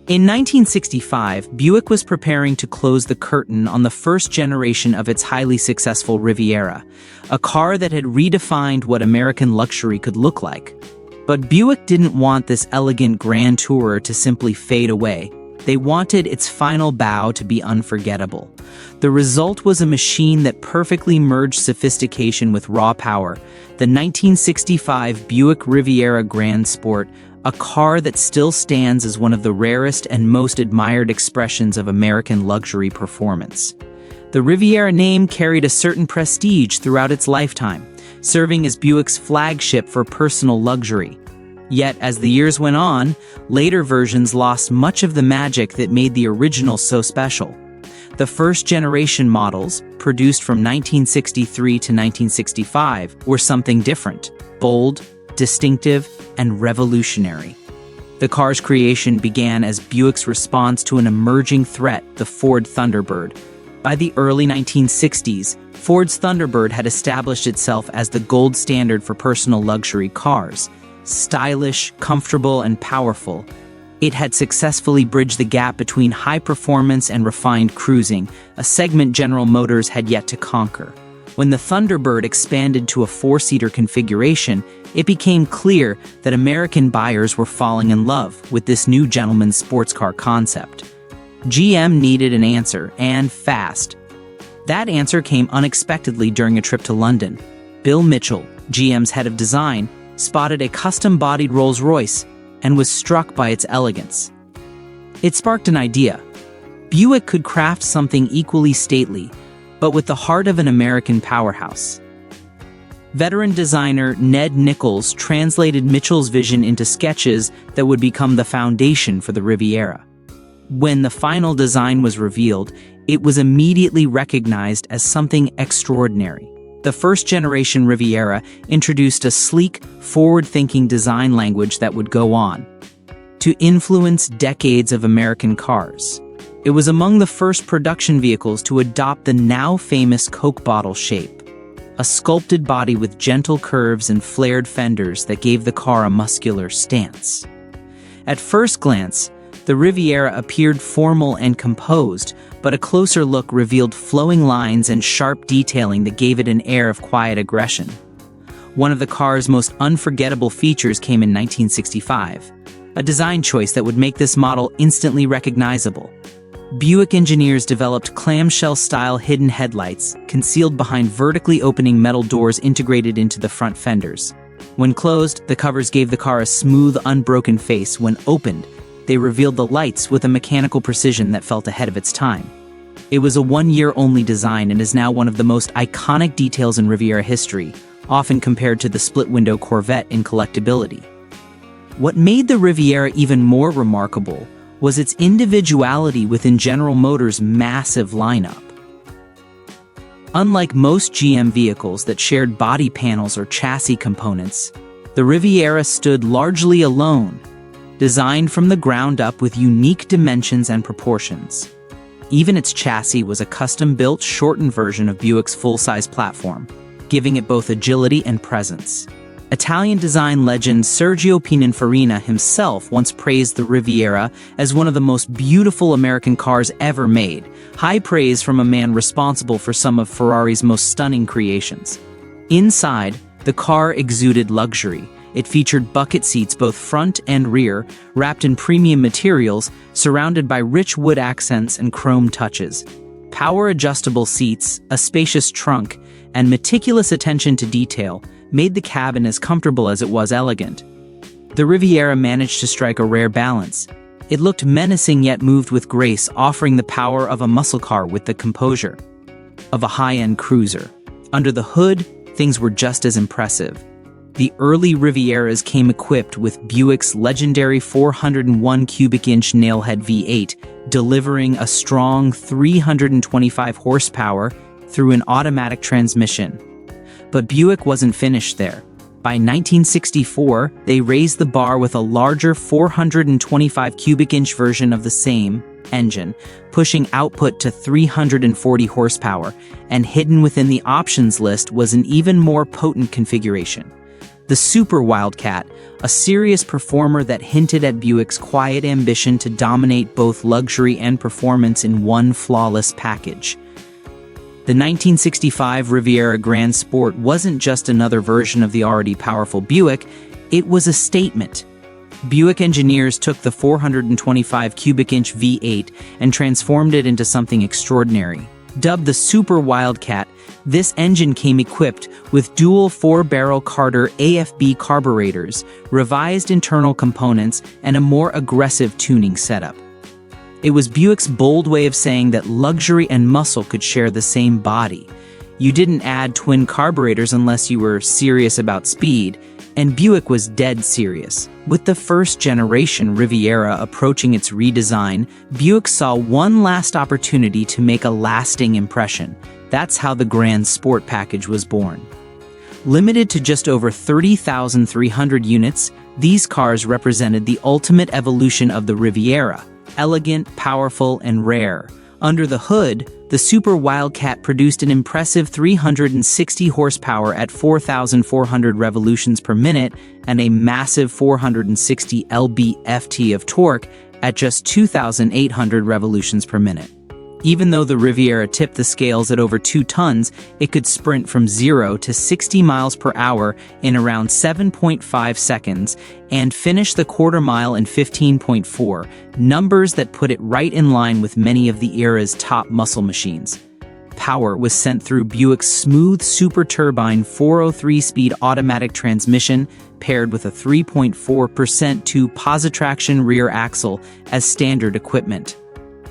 In 1965, Buick was preparing to close the curtain on the first generation of its highly successful Riviera, a car that had redefined what American luxury could look like. But Buick didn't want this elegant grand tourer to simply fade away. They wanted its final bow to be unforgettable. The result was a machine that perfectly merged sophistication with raw power, the 1965 Buick Riviera Grand Sport, a car that still stands as one of the rarest and most admired expressions of American luxury performance. The Riviera name carried a certain prestige throughout its lifetime, serving as Buick's flagship for personal luxury. Yet, as the years went on, later versions lost much of the magic that made the original so special. The first-generation models, produced from 1963 to 1965, were something different, bold, distinctive, and revolutionary. The car's creation began as Buick's response to an emerging threat, the Ford Thunderbird. By the early 1960s, Ford's Thunderbird had established itself as the gold standard for personal luxury cars. Stylish, comfortable, and powerful, it had successfully bridged the gap between high performance and refined cruising, a segment General Motors had yet to conquer. When the Thunderbird expanded to a four-seater configuration, it became clear that American buyers were falling in love with this new gentleman's sports car concept. GM needed an answer, and fast. That answer came unexpectedly during a trip to London. Bill Mitchell, GM's head of design, spotted a custom-bodied Rolls-Royce and was struck by its elegance. It sparked an idea. Buick could craft something equally stately, but with the heart of an American powerhouse. Veteran designer Ned Nichols translated Mitchell's vision into sketches that would become the foundation for the Riviera. When the final design was revealed, it was immediately recognized as something extraordinary. The first-generation Riviera introduced a sleek, forward-thinking design language that would go on to influence decades of American cars. It was among the first production vehicles to adopt the now famous Coke bottle shape, a sculpted body with gentle curves and flared fenders that gave the car a muscular stance. At first glance, the Riviera appeared formal and composed, but a closer look revealed flowing lines and sharp detailing that gave it an air of quiet aggression. One of the car's most unforgettable features came in 1965, a design choice that would make this model instantly recognizable. Buick engineers developed clamshell-style hidden headlights, concealed behind vertically opening metal doors integrated into the front fenders. When closed, the covers gave the car a smooth, unbroken face. When opened, they revealed the lights with a mechanical precision that felt ahead of its time. It was a one-year-only design and is now one of the most iconic details in Riviera history, often compared to the split-window Corvette in collectability. What made the Riviera even more remarkable was its individuality within General Motors' massive lineup. Unlike most GM vehicles that shared body panels or chassis components, the Riviera stood largely alone, designed from the ground up with unique dimensions and proportions. Even its chassis was a custom-built, shortened version of Buick's full-size platform, giving it both agility and presence. Italian design legend Sergio Pininfarina himself once praised the Riviera as one of the most beautiful American cars ever made, high praise from a man responsible for some of Ferrari's most stunning creations. Inside, the car exuded luxury. It featured bucket seats both front and rear, wrapped in premium materials, surrounded by rich wood accents and chrome touches. Power-adjustable seats, a spacious trunk, and meticulous attention to detail made the cabin as comfortable as it was elegant. The Riviera managed to strike a rare balance. It looked menacing yet moved with grace, offering the power of a muscle car with the composure of a high-end cruiser. Under the hood, things were just as impressive. The early Rivieras came equipped with Buick's legendary 401 cubic inch nailhead V8, delivering a strong 325 horsepower through an automatic transmission. But Buick wasn't finished there. By 1964, they raised the bar with a larger 425 cubic inch version of the same engine, pushing output to 340 horsepower, and hidden within the options list was an even more potent configuration: The Super Wildcat, a serious performer that hinted at Buick's quiet ambition to dominate both luxury and performance in one flawless package. The 1965 Riviera Grand Sport wasn't just another version of the already powerful Buick, it was a statement. Buick engineers took the 425 cubic inch V8 and transformed it into something extraordinary. Dubbed the Super Wildcat, this engine came equipped with dual 4-barrel Carter AFB carburetors, revised internal components, and a more aggressive tuning setup. It was Buick's bold way of saying that luxury and muscle could share the same body. You didn't add twin carburetors unless you were serious about speed, and Buick was dead serious. With the first generation Riviera approaching its redesign, Buick saw one last opportunity to make a lasting impression. That's how the Grand Sport package was born. Limited to just over 30,300 units, these cars represented the ultimate evolution of the Riviera. Elegant, powerful, and rare. Under the hood, the Super Wildcat produced an impressive 360 horsepower at 4,400 revolutions per minute and a massive 460 lb-ft of torque at just 2,800 revolutions per minute. Even though the Riviera tipped the scales at over 2 tons, it could sprint from 0 to 60 miles per hour in around 7.5 seconds and finish the quarter mile in 15.4, numbers that put it right in line with many of the era's top muscle machines. Power was sent through Buick's smooth super turbine 403-speed automatic transmission paired with a 3.4% 2-positraction rear axle as standard equipment.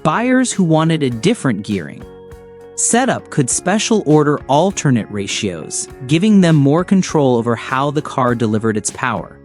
Buyers who wanted a different gearing setup could special order alternate ratios, giving them more control over how the car delivered its power.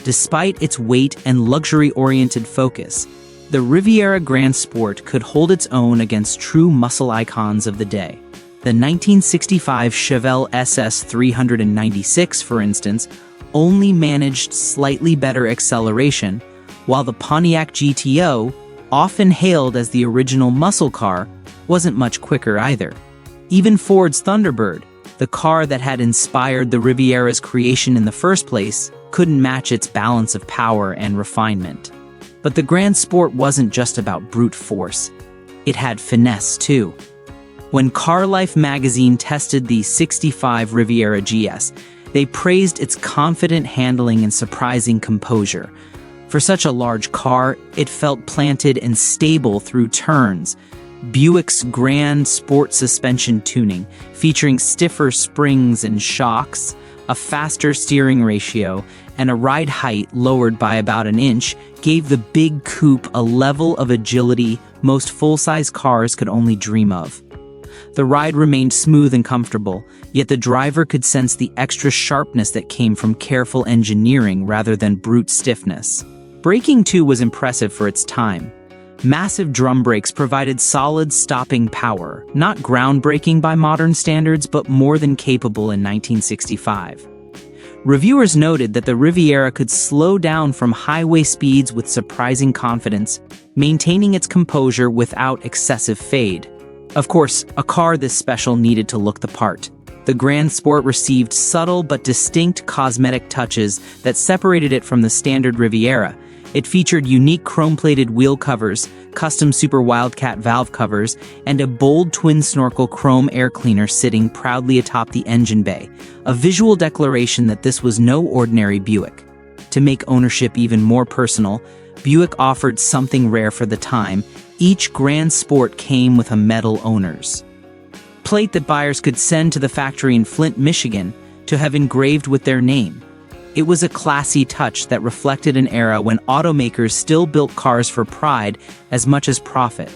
Despite its weight and luxury-oriented focus, the Riviera Grand Sport could hold its own against true muscle icons of the day. The 1965 Chevelle SS 396, for instance, only managed slightly better acceleration, while the Pontiac GTO, often hailed as the original muscle car, wasn't much quicker either. Even Ford's Thunderbird, the car that had inspired the Riviera's creation in the first place, couldn't match its balance of power and refinement. But the Grand Sport wasn't just about brute force. It had finesse too. When Car Life magazine tested the '65 Riviera GS, they praised its confident handling and surprising composure. For such a large car, it felt planted and stable through turns. Buick's Grand Sport suspension tuning, featuring stiffer springs and shocks, a faster steering ratio, and a ride height lowered by about an inch, gave the big coupe a level of agility most full-size cars could only dream of. The ride remained smooth and comfortable, yet the driver could sense the extra sharpness that came from careful engineering rather than brute stiffness. Braking too was impressive for its time. Massive drum brakes provided solid stopping power, not groundbreaking by modern standards, but more than capable in 1965. Reviewers noted that the Riviera could slow down from highway speeds with surprising confidence, maintaining its composure without excessive fade. Of course, a car this special needed to look the part. The Grand Sport received subtle but distinct cosmetic touches that separated it from the standard Riviera. It featured unique chrome-plated wheel covers, custom Super Wildcat valve covers, and a bold twin snorkel chrome air cleaner sitting proudly atop the engine bay, a visual declaration that this was no ordinary Buick. To make ownership even more personal, Buick offered something rare for the time. Each Grand Sport came with a metal owner's plate that buyers could send to the factory in Flint, Michigan, to have engraved with their name. It was a classy touch that reflected an era when automakers still built cars for pride as much as profit.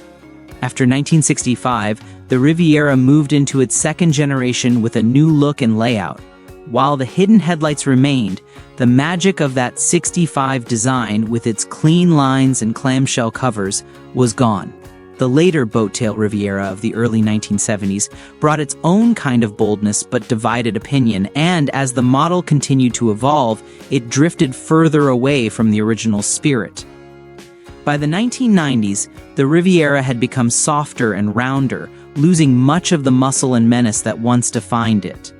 After 1965, the Riviera moved into its second generation with a new look and layout. While the hidden headlights remained, the magic of that '65 design with its clean lines and clamshell covers was gone. The later boat-tail Riviera of the early 1970s brought its own kind of boldness but divided opinion, and as the model continued to evolve, it drifted further away from the original spirit. By the 1990s, the Riviera had become softer and rounder, losing much of the muscle and menace that once defined it.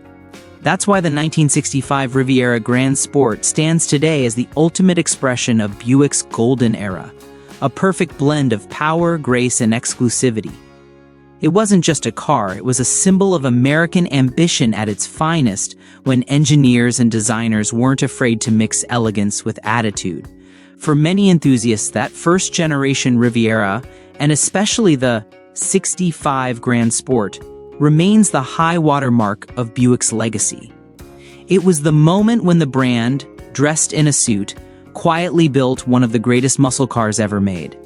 That's why the 1965 Riviera Grand Sport stands today as the ultimate expression of Buick's golden era, a perfect blend of power, grace, and exclusivity. It wasn't just a car, it was a symbol of American ambition at its finest, when engineers and designers weren't afraid to mix elegance with attitude. For many enthusiasts, that first-generation Riviera, and especially the 65 Grand Sport, remains the high-water mark of Buick's legacy. It was the moment when the brand, dressed in a suit, quietly built one of the greatest muscle cars ever made.